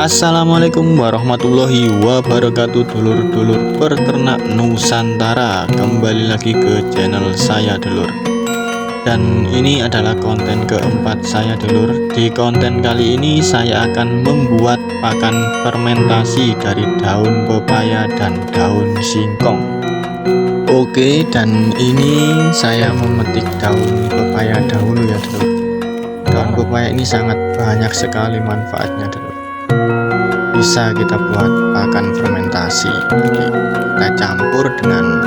Assalamualaikum warahmatullahi wabarakatuh, dulur-dulur peternak Nusantara. Kembali lagi ke channel saya, dulur. Dan ini adalah konten keempat saya, dulur. Di konten kali ini saya akan membuat pakan fermentasi dari daun pepaya dan daun singkong. Oke, dan ini saya memetik daun pepaya dahulu ya, dulur. Daun pepaya ini sangat banyak sekali manfaatnya, dulur. Bisa kita buat pakan fermentasi. Jadi kita campur dengan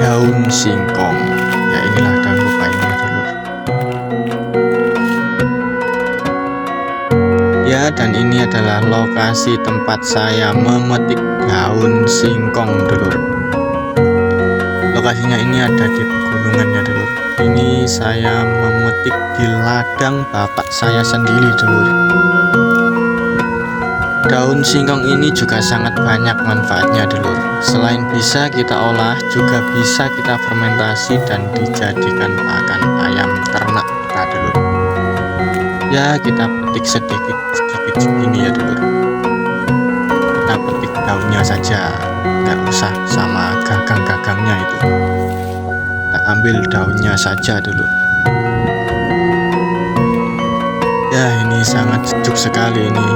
daun singkong. Ya, inilah daun pepayanya, dulur. Ya, dan ini adalah lokasi tempat saya memetik daun singkong, dulur. Lokasinya ini ada di pegunungan ya, dulur. Ini saya memetik di ladang bapak saya sendiri, dulur. Daun singkong ini juga sangat banyak manfaatnya, dulur. Selain bisa kita olah, juga bisa kita fermentasi dan dijadikan pakan ayam ternak kita, dulur. Ya, kita petik sedikit-sedikit segini ya, dulur. Kita petik daunnya saja, nggak usah sama gagang-gagangnya itu. Kita ambil daunnya saja, dulur. Ya, ini sangat sejuk sekali ini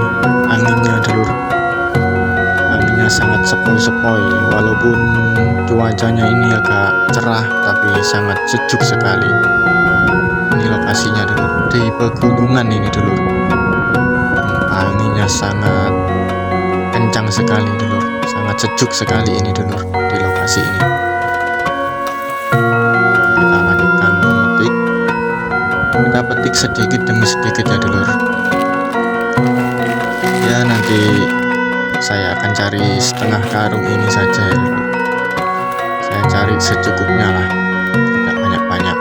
anginnya, dulur. Anginnya sangat sepoi-sepoi, walaupun cuacanya ini agak cerah tapi sangat sejuk sekali. Ini lokasinya, dulur, di pegunungan ini, dulur. Anginnya sangat kencang sekali, dulur. Sangat sejuk sekali ini, dulur, di lokasi ini. Kita lanjutkan memetik. Kita petik sedikit demi sedikit ya, dulur. Ya, nanti saya akan cari setengah karung ini saja ya, dulur. Saya cari secukupnya lah, tidak banyak-banyak,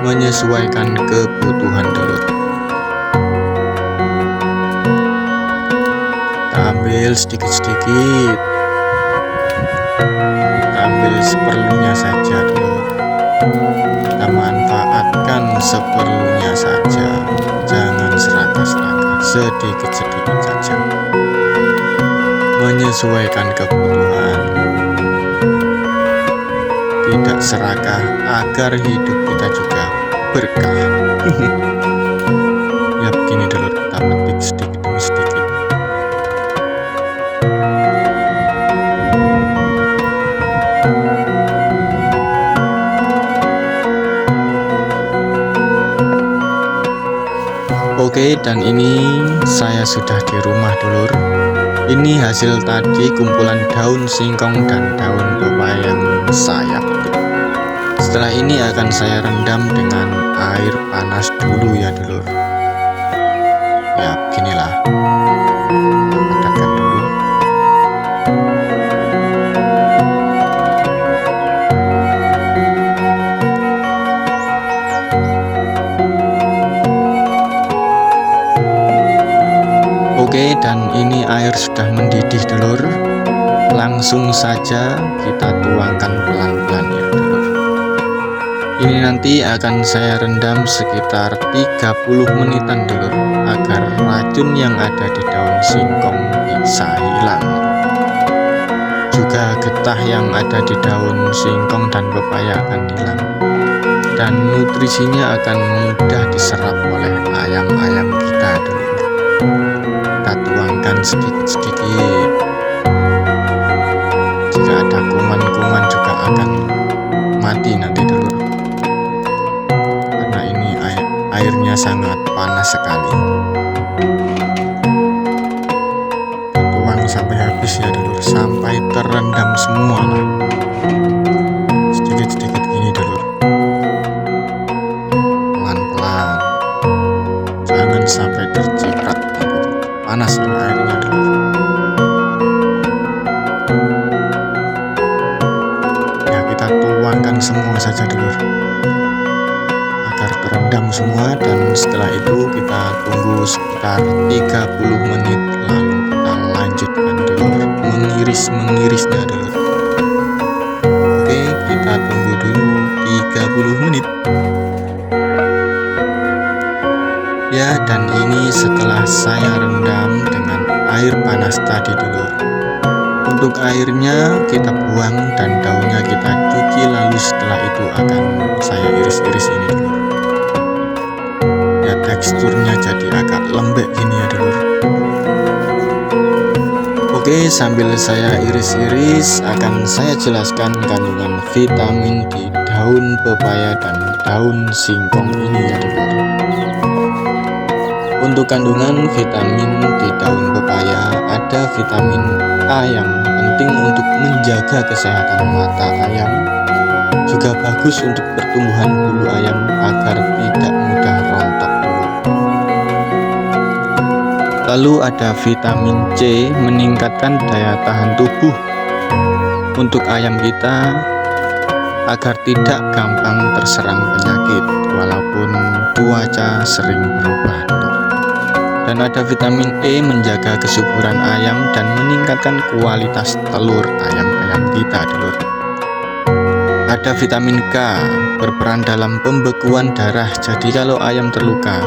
menyesuaikan kebutuhan, dulur. Kita ambil sedikit-sedikit, kita ambil seperlunya saja, dulur. Kita manfaatkan seperlunya saja, jangan serakah-serakah, sedikit-sedikit saja, menyesuaikan kebutuhan, tidak serakah, agar hidup kita juga berkah. Ya, begini, dulur, kita petik sedikit demi sedikit. Oke, dan ini saya sudah di rumah, dulur. Ini hasil tadi kumpulan daun singkong dan daun pepaya yang saya petik. Setelah ini akan saya rendam dengan air panas dulu ya, dulur. Ya, beginilah. Padatkan dulu. Oke, dan ini air sudah mendidih, dulur. Langsung saja kita tuangkan pelan-pelan ya, dulur. Ini nanti akan saya rendam sekitar 30 menitan, dulur, agar racun yang ada di daun singkong bisa hilang. Juga getah yang ada di daun singkong dan pepaya akan hilang. Dan nutrisinya akan mudah diserap oleh ayam-ayam kita, dulur. Kita tuangkan sedikit-sedikit. Jika ada kuman-kuman juga akan mati nanti, dulur, karena ini airnya sangat panas sekali. Kita tuang sampai habis ya, dulur, sampai terendam semua lah. Sedikit-sedikit gini, dulur, pelan-pelan, jangan sampai terciprat. Panas ini airnya, dulur. Ya, kita tuangkan semua saja, dulur, agar terendam semua. Dan setelah itu kita tunggu sekitar 30 menit, lalu kita lanjutkan, dulur, mengirisnya, dulur. Oke, kita tunggu dulu 30 menit. Ya, dan ini setelah saya rendam dengan air panas tadi dulur. Untuk airnya kita buang dan daunnya kita cuci, lalu setelah itu akan saya iris-iris ini dulur. Ya, teksturnya jadi agak lembek gini ya dulur. Oke, sambil saya iris-iris akan saya jelaskan kandungan vitamin di daun pepaya dan daun singkong ini ya dulur. Untuk kandungan vitamin di daun pepaya, ada vitamin A yang penting untuk menjaga kesehatan mata ayam, juga bagus untuk pertumbuhan bulu ayam agar tidak mudah rontok dulur. Lalu ada vitamin C, meningkatkan daya tahan tubuh untuk ayam kita agar tidak gampang terserang penyakit walaupun cuaca sering berubah dulur. Dan ada vitamin E, menjaga kesuburan ayam dan meningkatkan kualitas telur ayam-ayam kita dulur. Ada vitamin K, berperan dalam pembekuan darah, jadi kalau ayam terluka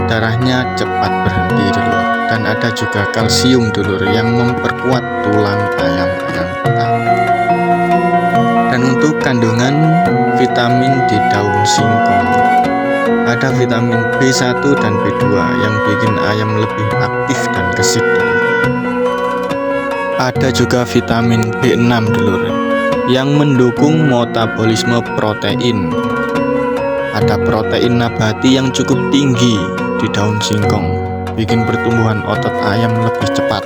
darahnya cepat berhenti dulur. Dan ada juga kalsium dulur yang memperkuat tulang ayam-ayam kita. Dan untuk kandungan vitamin di daun singkong, ada vitamin B1 dan B2 yang bikin ayam lebih aktif dan gesit dulur. Ada juga vitamin B6 dulur yang mendukung metabolisme protein. Ada protein nabati yang cukup tinggi di daun singkong, bikin pertumbuhan otot ayam lebih cepat.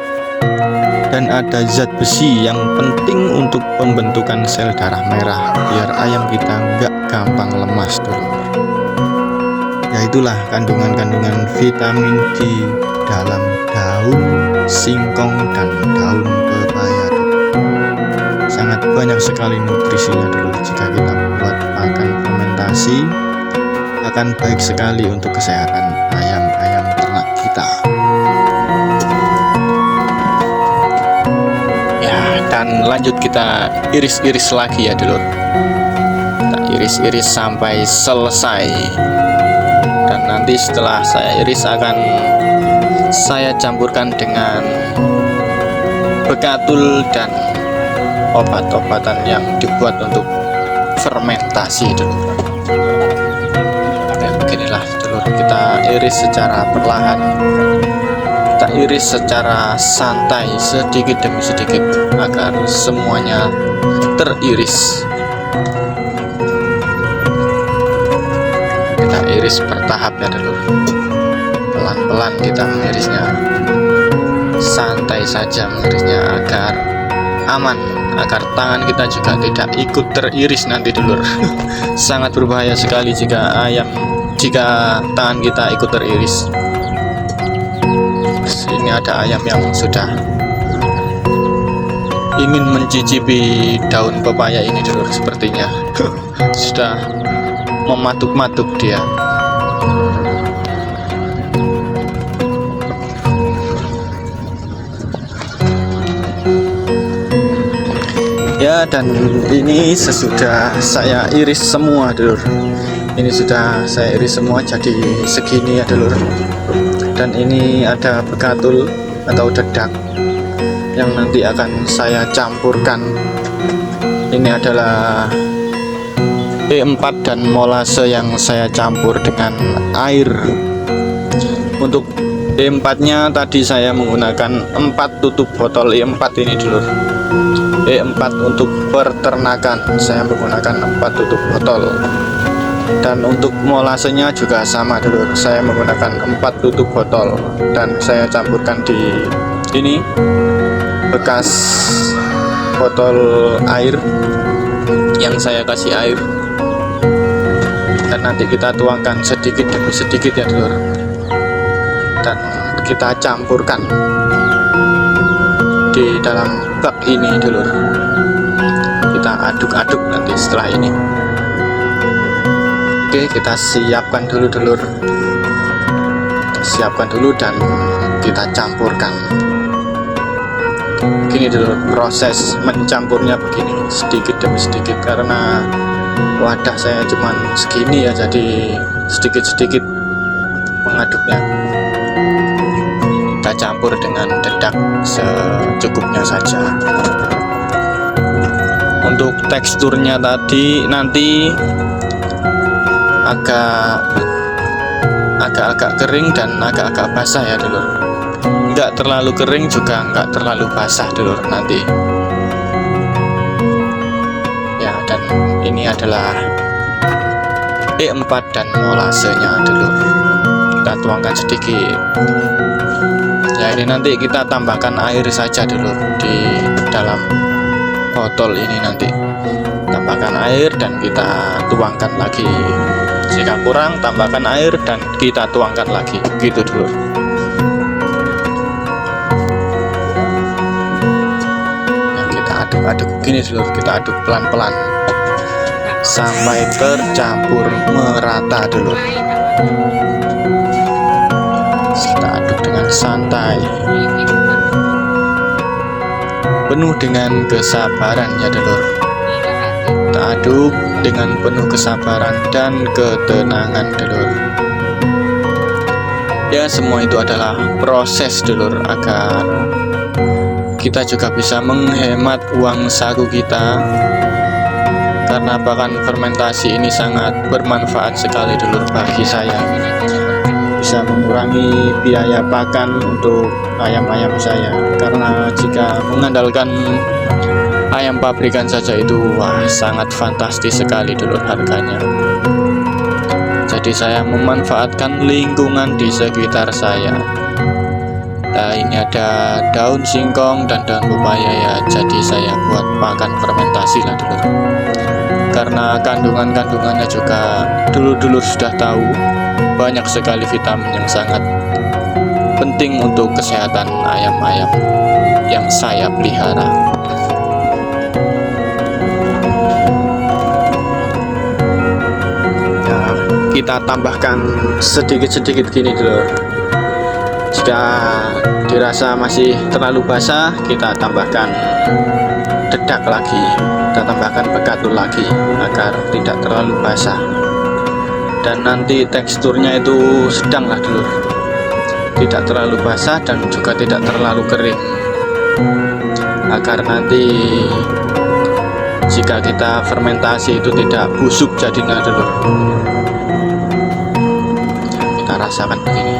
Dan ada zat besi yang penting untuk pembentukan sel darah merah, biar ayam kita nggak gampang lemas dulur. Ya, itulah kandungan-kandungan vitamin di dalam daun singkong dan daun pepaya dulur. Sangat banyak sekali nutrisinya dulur. Jika kita buat pakan fermentasi, akan baik sekali untuk kesehatan ayam-ayam ternak kita. Ya, dan lanjut kita iris-iris lagi ya dulur. Kita iris-iris sampai selesai. Dan nanti setelah saya iris akan saya campurkan dengan bekatul dan obat-obatan yang dibuat untuk fermentasi dulur. Oke, beginilah dulur, kita iris secara perlahan, kita iris secara santai sedikit demi sedikit agar semuanya teriris. Kita iris bertahap ya dulur, pelan-pelan kita mengirisnya, santai saja mengirisnya agar aman, agar tangan kita juga tidak ikut teriris nanti dulur. Sangat berbahaya sekali jika tangan kita ikut teriris. Ini ada ayam yang sudah ingin mencicipi daun pepaya ini dulur, sepertinya sudah mematuk-matuk dia. Ya, dan ini sesudah saya iris semua dulur. Ini sudah saya iris semua jadi segini ya dulur. Dan ini ada bekatul atau dedak yang nanti akan saya campurkan. Ini adalah E4 dan molase yang saya campur dengan air. Untuk E4 nya tadi saya menggunakan 4 tutup botol E4 ini dulur. E4 untuk peternakan saya menggunakan 4 tutup botol. Dan untuk molasenya juga sama dulur, saya menggunakan 4 tutup botol. Dan saya campurkan di ini bekas botol air yang saya kasih air. Dan nanti kita tuangkan sedikit demi sedikit ya dulur, dan kita campurkan di dalam bak ini dulur. Kita aduk-aduk nanti setelah ini. Oke, kita siapkan dulu dulur, siapkan dulu dan kita campurkan. Begini dulur, proses mencampurnya begini, sedikit demi sedikit, karena wadah saya cuman segini ya, jadi sedikit-sedikit mengaduknya. Kita kita campur dengan dedak secukupnya saja. Untuk teksturnya tadi nanti agak-agak kering dan agak-agak basah ya dulur. Enggak terlalu kering juga enggak terlalu basah dulur nanti. Ya, dan ini adalah E4 dan molasenya dulur. Kita tuangkan sedikit. Ya, ini nanti kita tambahkan air saja dulur di dalam botol ini nanti. Tambahkan air dan kita tuangkan lagi. Jika kurang, tambahkan air dan kita tuangkan lagi. Begitu dulur. Ya, kita aduk-aduk gini dulur. Kita aduk pelan-pelan sampai tercampur merata dulur. Kita aduk dengan santai, penuh dengan kesabaran ya dulur. Kita aduk dengan penuh kesabaran dan ketenangan dulur. Ya, semua itu adalah proses dulur, agar kita juga bisa menghemat uang saku kita. Karena bahkan fermentasi ini sangat bermanfaat sekali dulur bagi saya. Bisa mengurangi biaya pakan untuk ayam-ayam saya. Karena jika mengandalkan ayam pabrikan saja itu sangat fantastis sekali dulur harganya. Jadi saya memanfaatkan lingkungan di sekitar saya. Nah, ini ada daun singkong dan daun pepaya ya. Jadi saya buat pakan fermentasi lah dulur. Karena kandungannya juga dulur-dulur sudah tahu, banyak sekali vitamin yang sangat penting untuk kesehatan ayam-ayam yang saya pelihara. Nah, kita tambahkan sedikit-sedikit gini dulur. Jika dirasa masih terlalu basah, kita tambahkan dedak lagi, kita tambahkan bekatul lagi agar tidak terlalu basah. Dan nanti teksturnya itu sedang lah dulur, tidak terlalu basah dan juga tidak terlalu kering, agar nanti jika kita fermentasi itu tidak busuk jadinya dulur. Kita rasakan begini,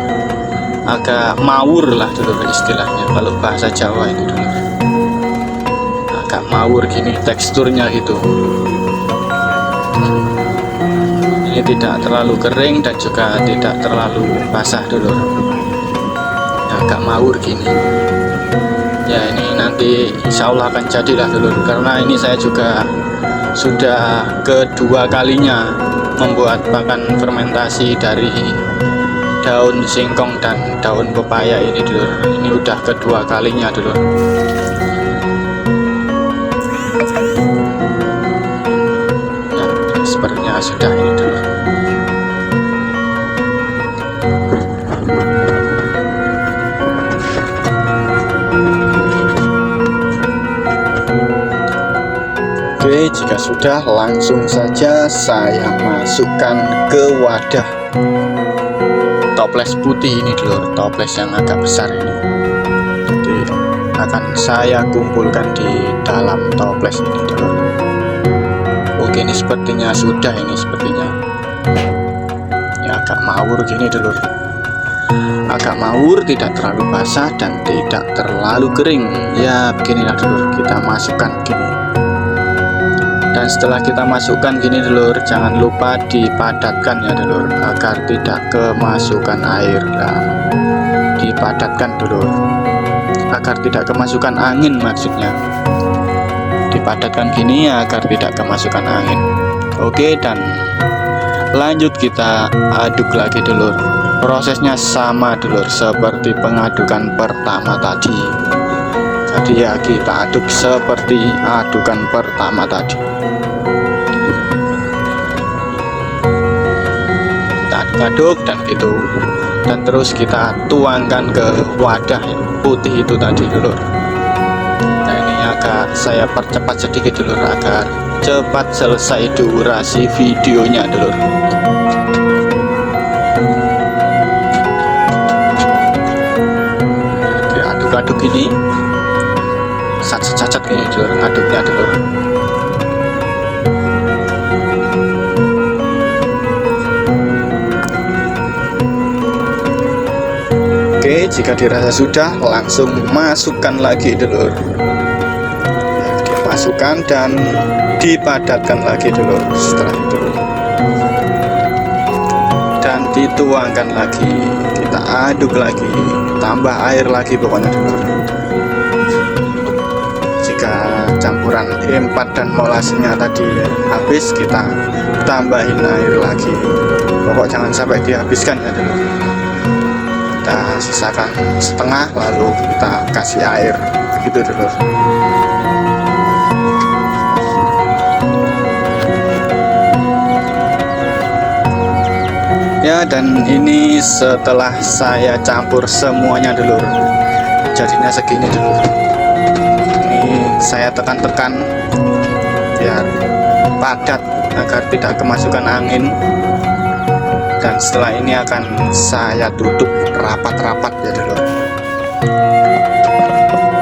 agak mawur lah dulur istilahnya kalau bahasa Jawa itu dulur. Agak mawur gini teksturnya gitu. Ini tidak terlalu kering dan juga tidak terlalu basah dulur. Agak mawur gini. Ya, ini nanti insya Allah akan jadilah dulur. Karena ini saya juga sudah kedua kalinya membuat pakan fermentasi dari daun singkong dan daun pepaya ini dulur. Ini udah kedua kalinya dulur. Ya, sepertinya sudah ini dulur. Oke, jika sudah langsung saja saya masukkan ke wadah toples putih ini dulur, toples yang agak besar ini. Jadi akan saya kumpulkan di dalam toples ini dulur. Oke, ini sepertinya sudah, ini sepertinya ya agak mawur gini dulur. Agak mawur, tidak terlalu basah dan tidak terlalu kering. Ya beginilah dulur, kita masukkan gini. Dan setelah kita masukkan gini dulur, jangan lupa dipadatkan ya dulur, agar tidak kemasukan air. Nah, dipadatkan dulur, agar tidak kemasukan angin maksudnya. Dipadatkan gini ya, agar tidak kemasukan angin. Oke, dan lanjut kita aduk lagi dulur. Prosesnya sama dulur seperti pengadukan pertama tadi. Jadi ya kita aduk seperti adukan pertama tadi. Kita aduk dan gitu, dan terus kita tuangkan ke wadah putih itu tadi dulur. Nah, ini agak saya percepat sedikit dulur agar cepat selesai durasi videonya dulur. aduk-aduk ini, cacat gini dulur, ngaduknya dulur. Oke, jika dirasa sudah, langsung masukkan lagi dulur. Dimasukkan dan dipadatkan lagi dulur. Setelah itu dan dituangkan lagi, kita aduk lagi, tambah air lagi pokoknya dulur. Jika campuran empat dan molasinya tadi habis, kita tambahin air lagi. Pokok jangan sampai dihabiskan ya dulur. Kita sisakan setengah, lalu kita kasih air, begitu dulur. Ya, dan ini setelah saya campur semuanya dulur, jadinya segini dulur. Ini saya tekan-tekan biar padat agar tidak kemasukan angin. Dan setelah ini akan saya tutup rapat-rapat ya dulur.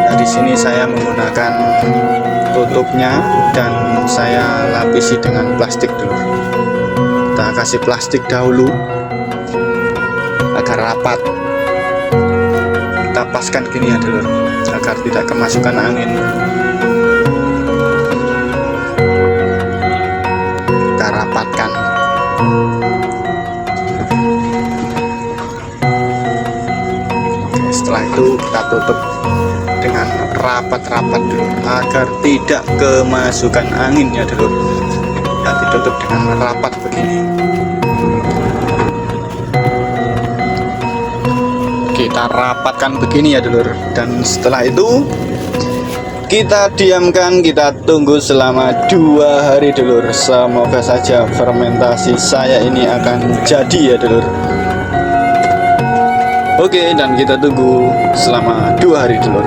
Nah, di sini saya menggunakan tutupnya dan saya lapisi dengan plastik dulur. Kita kasih plastik dahulu agar rapat. Kita paskan gini ya dulur, agar tidak kemasukan angin. Kita rapatkan. Setelah itu kita tutup dengan rapat-rapat dulu agar tidak kemasukan angin ya dulur. Kita ditutup dengan rapat begini. Kita rapatkan begini ya dulur. Dan setelah itu kita diamkan, kita tunggu selama 2 hari dulur. Semoga saja fermentasi saya ini akan jadi ya dulur. Oke, dan kita tunggu selama 2 hari dulur.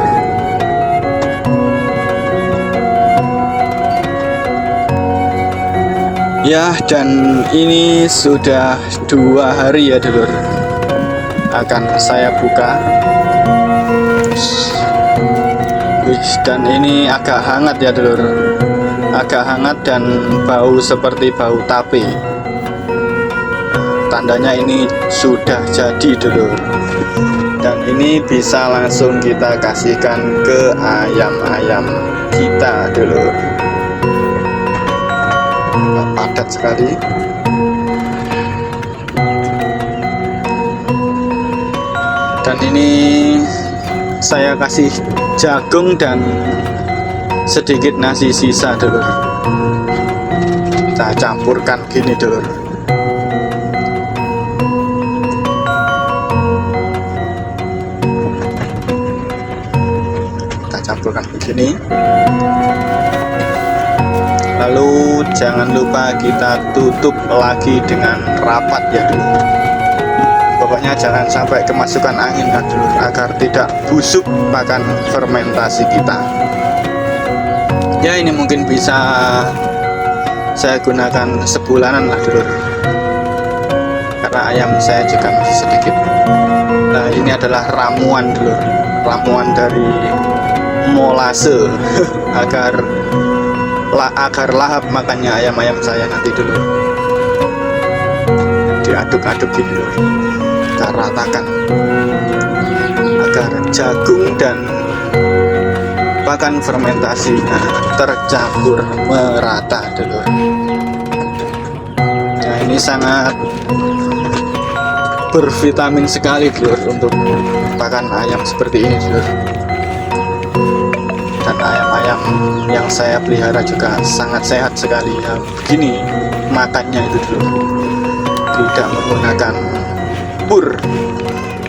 Ya, dan ini sudah 2 hari ya dulur. Akan saya buka. Dan ini agak hangat ya dulur. Agak hangat dan bau seperti bau tape. Tandanya ini sudah jadi dulur. Dan ini bisa langsung kita kasihkan ke ayam-ayam kita dulur. Padat sekali. Dan ini saya kasih jagung dan sedikit nasi sisa dulur. Kita campurkan gini dulur. Campurkan begini, lalu jangan lupa kita tutup lagi dengan rapat ya dulu. Pokoknya jangan sampai kemasukan angin ya dulu, agar tidak busuk makan fermentasi kita. Ya, ini mungkin bisa saya gunakan sebulanan lah dulu, karena ayam saya juga masih sedikit. Nah, ini adalah ramuan dulu, ramuan dari molase agar lahap makannya ayam-ayam saya nanti dulu. Diaduk-aduk gitu dulu, kita ratakan agar jagung dan pakan fermentasinya tercampur merata dulu. Nah, ini sangat bervitamin sekali dulu untuk pakan ayam seperti ini dulu. Dan ayam-ayam yang saya pelihara juga sangat sehat sekali ya. Begini makannya itu dulu, tidak menggunakan pur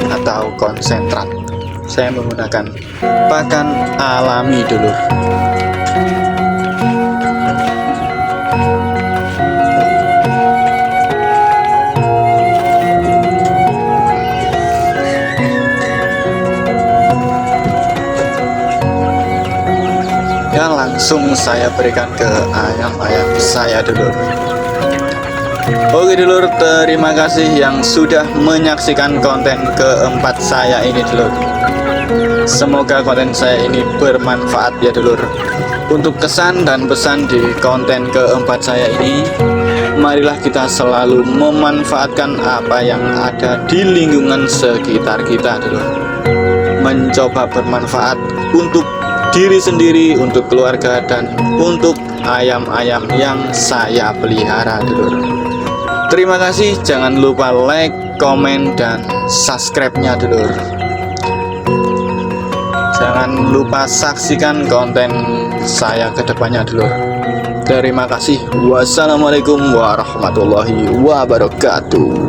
atau konsentrat. Saya menggunakan pakan alami dulu. Ya, langsung saya berikan ke ayam-ayam saya dulu. Oke dulur, terima kasih yang sudah menyaksikan konten keempat saya ini dulur. Semoga konten saya ini bermanfaat ya dulur. Untuk kesan dan pesan di konten keempat saya ini, marilah kita selalu memanfaatkan apa yang ada di lingkungan sekitar kita dulur. Mencoba bermanfaat untuk diri sendiri, untuk keluarga, dan untuk ayam-ayam yang saya pelihara dulur. Terima kasih, jangan lupa like, komen, dan subscribe-nya dulur. Jangan lupa saksikan konten saya ke depannya dulur. Terima kasih. Wassalamualaikum warahmatullahi wabarakatuh.